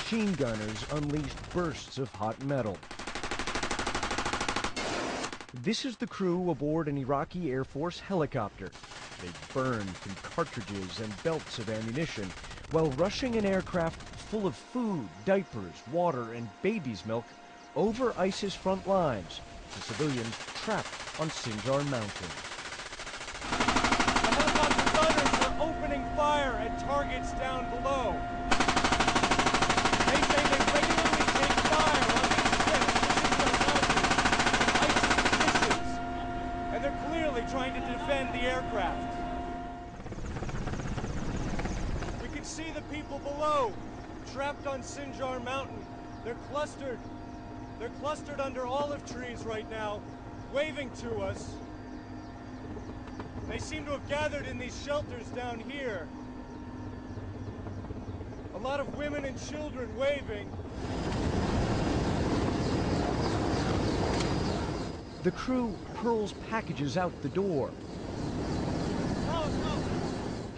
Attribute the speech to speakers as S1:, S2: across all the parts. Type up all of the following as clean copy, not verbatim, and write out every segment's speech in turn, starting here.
S1: machine gunners unleashed bursts of hot metal. This is the crew aboard an Iraqi Air Force helicopter. They burn through cartridges and belts of ammunition while rushing an aircraft full of food, diapers, water, and baby's milk over ISIS front lines to civilians trapped on Sinjar Mountain.
S2: The helicopter gunners are opening fire at targets down below. They say they regularly take fire on these ships to Sinjar Mountain from ISIS missions, and they're clearly trying to defend the aircraft. We can see the people below, trapped on Sinjar Mountain. They're clustered under olive trees right now, waving to us. They seem to have gathered in these shelters down here. A lot of women and children waving.
S1: The crew hurls packages out the door.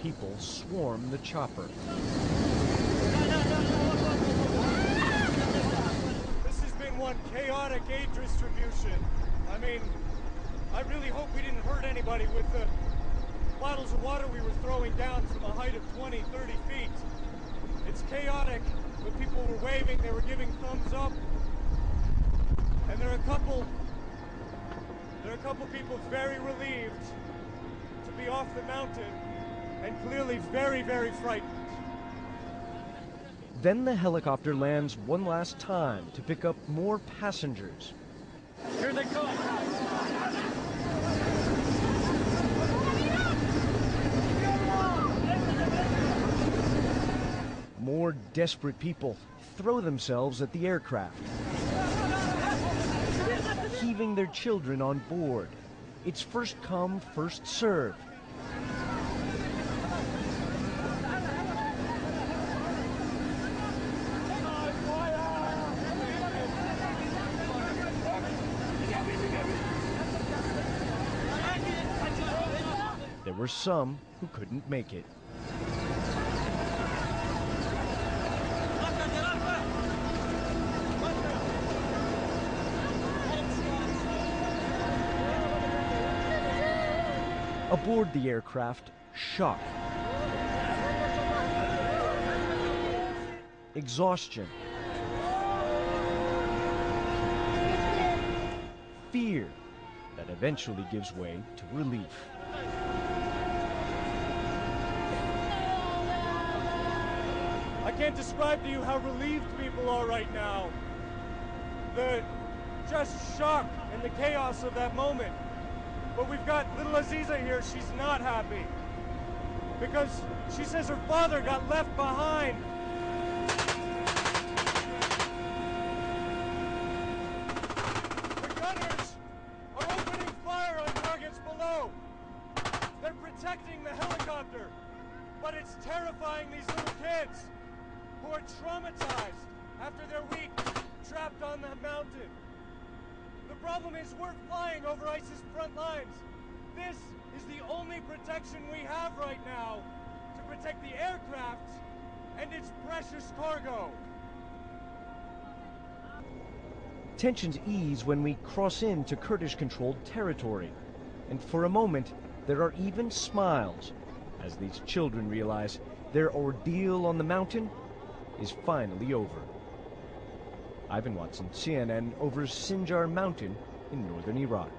S1: People swarm the chopper.
S2: This has been one chaotic aid distribution. I mean, I really hope we didn't hurt anybody with the bottles of water we were throwing down from a height of 20, 30 feet. It's chaotic, but people were waving, they were giving thumbs up. And there are a couple people very relieved to be off the mountain and clearly very, very frightened.
S1: Then the helicopter lands one last time to pick up more passengers.
S2: Here they come!
S1: More desperate people throw themselves at the aircraft, heaving their children on board. It's first come, first served. There were some who couldn't make it. Aboard the aircraft, shock, exhaustion, fear that eventually gives way to relief.
S2: I can't describe to you how relieved people are right now. The just shock and the chaos of that moment. But we've got little Aziza here, she's not happy. Because she says her father got left behind. The gunners are opening fire on targets below. They're protecting the helicopter. But it's terrifying these little kids who are traumatized after their week trapped on the mountain. The problem is we're flying over ISIS front lines. This is the only protection we have right now to protect the aircraft and its precious cargo.
S1: Tensions ease when we cross into Kurdish-controlled territory. And for a moment, there are even smiles as these children realize their ordeal on the mountain is finally over. Ivan Watson, CNN, over Sinjar Mountain in northern Iraq.